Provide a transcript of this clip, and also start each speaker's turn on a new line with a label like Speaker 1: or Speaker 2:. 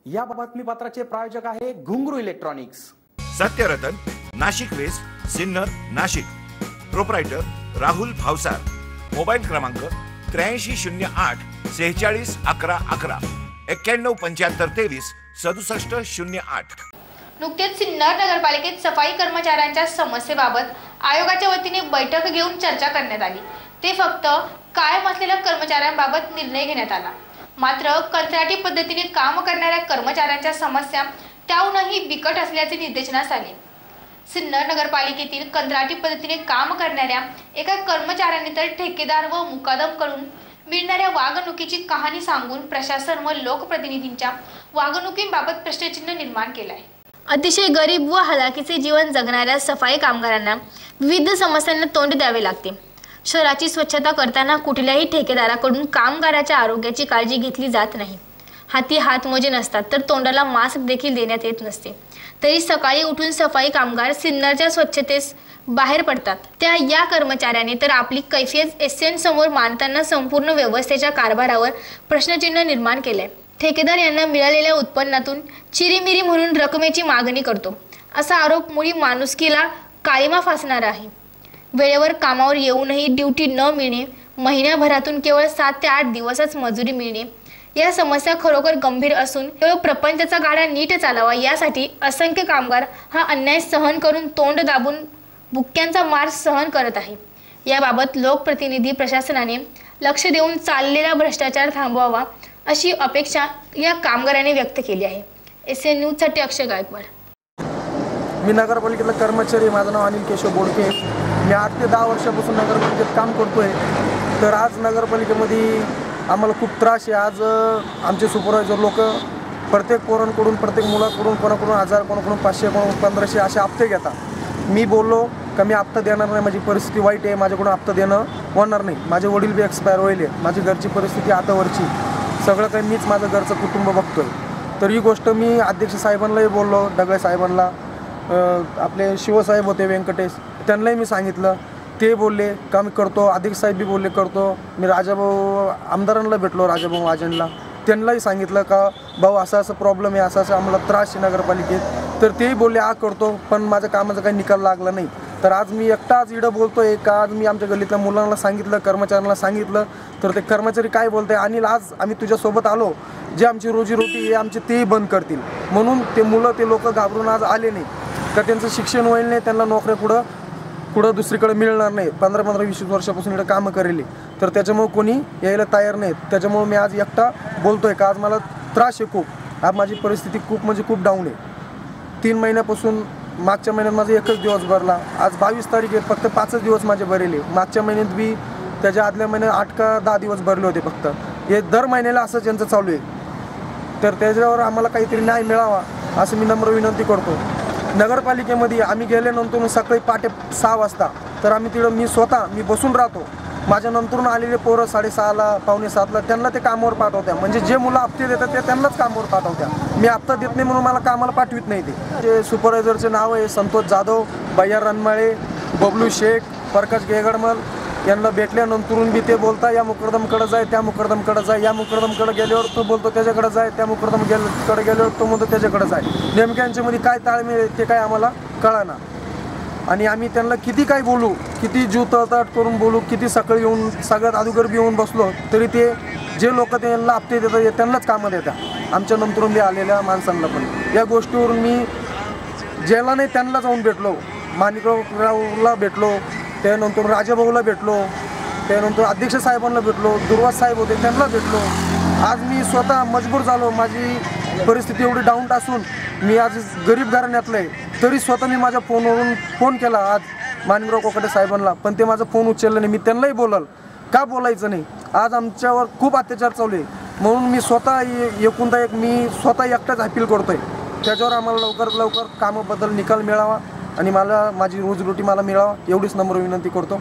Speaker 1: या बातमीपत्राचे प्रायोजक आहे Ghungroo electronics.
Speaker 2: Satyaratan, Nashik west, Sinnar, Nashik. Proprietor Rahul Bhavsar. Mobile क्रमांक 8308 46 11 11 91 75 23 67 08।
Speaker 3: नुकतेच सिन्नर नगरपालिकेत सफाई कर्मचाऱ्यांच्या समस्येबाबत आयोगाच्या वतीने बैठक घेऊन चर्चा करण्यात आली। ते फक्त कायम असलेल्या कर्मचाऱ्यांबाबत निर्णय घेण्यात आला। मात्र कंत्राटी पद्धतीने काम करणाऱ्या कर्मचाऱ्यांच्या समस्या त्याहूनही बिकट असल्याचे निदर्शनास आले। सिन्नर नगरपालिकेतील कंत्राटी पद्धतीने काम करणाऱ्या एका कर्मचाऱ्याने तर ठेकेदार व मुकादमकडून मिळणाऱ्या वागणुकीची कहाणी सांगून प्रशासन व लोकप्रतिनिधींच्या वागणुकीबाबत प्रश्नचिन्ह निर्माण केले आहे। अतिशय गरीब व हलाखीचे जीवन जगणाऱ्या सफाई कामगारांना विविध समस्यांना तोंड द्यावे लागते। शहराची स्वच्छता करताना कुठल्याही ठेकेदाराकडून कामगाराच्या आरोग्याची काळजी घेतली जात नाही। हाती हातमोजे नसतात तर तोंडाला मास्क देखील देण्यात येत नसते। तरी सकाळी उठून सफाई कामगार सिन्नरच्या स्वच्छतेस बाहेर पडतात। त्या या कर्मचाऱ्याने तर आपली कैफियत एसएन समोर मांडताना संपूर्ण व्यवस्थेच्या कारभारावर प्रश्नचिन्ह निर्माण केले। ठेकेदार यांना मिळालेल्या उत्पन्नातून चिरीमिरी म्हणून रकमेची मागणी करतो, असा आरोप मुळी माणुसकीला काळिमा फासणारा आहे। वेळेवर कामावर येऊनही ड्युटी न मिळणे, महिन्याभरातून केवळ 7 ते 8 दिवसच मजुरी मिळणे, या समस्या खरोखर गंभीर असून केवळ प्रपंचाचा गाडा नीट चालावा यासाठी असंख्य कामगार हा अन्याय सहन करून तोंड दाबून बुक्क्यांचा मार सहन करत आहे। याबाबत लोकप्रतिनिधी प्रशासनाने लक्ष देऊन चाललेला भ्रष्टाचार थांबवावा अशी अपेक्षा या कामगारांनी व्यक्त केली आहे। एसएन न्यूज साठी अक्षय गायकवाड।
Speaker 4: मी नगरपालिकेतला कर्मचारी, माझं नाव अनिल केशव बोडके। मी 8 ते 10 वर्षापासून नगरपालिकेत काम करतोय। तर आज नगरपालिकेमध्ये आम्हाला खूप त्रास आहे। आज आमचे सुपरवायझर लोक प्रत्येक पोरांकडून, प्रत्येक मुलाकडून, कोणाकडून 1000, कोणाकडून 500, कोणाकडून 1500 असे हप्ते घेतात। मी बोललो का मी हप्ता देणार नाही, माझी परिस्थिती वाईट आहे, माझ्याकडून हप्ता देणं होणार नाही। माझे वडील बी एक्सपायर होईल, माझी घरची परिस्थिती आतावरची, सगळं काही मीच माझं घरचं कुटुंब बघतोय। तर ही गोष्ट मी अध्यक्ष साहेबांनाही बोललो, ढगळे साहेबांना, आपले शिवसाहेब होते व्यंकटेश, त्यांनाही मी सांगितलं। ते बोलले का मी करतो, अध्यक्ष साहेब बी बोलले करतो। मी राजाभाऊ आमदारांना भेटलो, राजाभाऊ महाजनला, त्यांनाही सांगितलं का भाऊ असं असं प्रॉब्लेम आहे, असं असं आम्हाला त्रास आहे नगरपालिकेत। तर तेही बोलले करतो, पण माझ्या कामाचा काही निकाल लागला नाही। तर आज मी एकटाच इडं बोलतोय का आज मी आमच्या गल्लीतल्या मुलांना सांगितलं, कर्मचाऱ्यांना सांगितलं, तर ते कर्मचारी काय बोलते, अनिल आज आम्ही तुझ्यासोबत आलो, जे आमची रोजीरोटी आहे आमची तेही बंद करतील, म्हणून ते मुलं ते लोक घाबरून आज आले नाही। का त्यांचं शिक्षण होईल नाही, त्यांना नोकऱ्या पुढं दुसरीकडे मिळणार नाही। 15-15, 20 वर्षापासून इकडे कामं करेली, तर त्याच्यामुळे कोणी यायला तयार नाहीत। त्याच्यामुळे मी आज एकटा बोलतोय का आज मला त्रास आहे खूप। आज माझी परिस्थिती खूप म्हणजे खूप डाऊन आहे। 3 महिन्यापासून, मागच्या महिन्यात माझा 1च दिवस भरला, आज 22 तारीख आहे, फक्त 5च दिवस माझे भरले। मागच्या महिन्यात बी, त्याच्या आदल्या महिन्यात 8 का 10 दिवस भरले होते फक्त। हे दर महिन्याला असं त्यांचं चालू आहे। तर त्याच्यावर आम्हाला काहीतरी न्याय मिळावा असं मी नम्र विनंती करतो। नगरपालिकेमध्ये आम्ही गेल्यानंतर सकाळी पहाटे 6 वाजता तर आम्ही तिथं मी बसून राहतो। माझ्या नंतरून आलेले पोरं 6:30ला, पावणे 7ला त्यांना ते कामावर पाठवत्या, म्हणजे जे मुलं हप्ते देतात ते त्यांनाच कामावर पाठवत्या। मी हप्ता देत नाही म्हणून मला कामाला पाठवित नाही। ते सुपरवायझरचे नाव आहे संतोष जाधव, भैया रणमाळे, बबलू शेख, प्रकाश गेगडमल। यांना भेटल्यानंतरून बी ते बोलता या मुकरदमकडे जाय, त्या मुकरदमकडे जाय, या मुकरदमकडे गेल्यावर तो बोलतो त्याच्याकडे जाय, त्या मुकरदमकडे गेल्यावर तो म्हणतो त्याच्याकडे जाय। नेमक्या यांच्यामध्ये काय ताळमेळ आहे ते काय आम्हाला कळाना। आणि आम्ही त्यांना किती काय बोलू, किती जीव तळतळ करून बोलू, किती सकाळी येऊन सगळ्यात अगोदर बी येऊन बसलो, तरी ते जे लोक त्यांना हप्ते देतात त्यांनाच कामं देतात, आमच्या नंतरून बी आलेल्या माणसांना पण। या गोष्टीवरून मी ज्याला नाही त्यांना जाऊन भेटलो, माणिकरावला भेटलो, त्यानंतर राजाभाऊला भेटलो, त्यानंतर अध्यक्ष साहेबांना भेटलो, दुर्वास साहेब होते त्यांना भेटलो। आज मी स्वतः मजबूर झालो, माझी परिस्थिती एवढी डाऊन असून मी आज गरीब घराण्यातलं आहे, तरी स्वतः मी माझ्या फोनवरून फोन केला आज माणिकराव कोकाटे साहेबांना, पण ते माझा फोन उचलला नाही। मी त्यांनाही बोलाल का बोलायचं नाही, आज आमच्यावर खूप अत्याचार चालू आहे, म्हणून मी स्वतः मी स्वतः एकटाच अपील करतोय। त्याच्यावर आम्हाला लवकरात लवकर कामाबद्दल निकाल मिळावा आणि माझी रोजीरोटी मला मिळावा एवढीच नम्र विनंती करतो।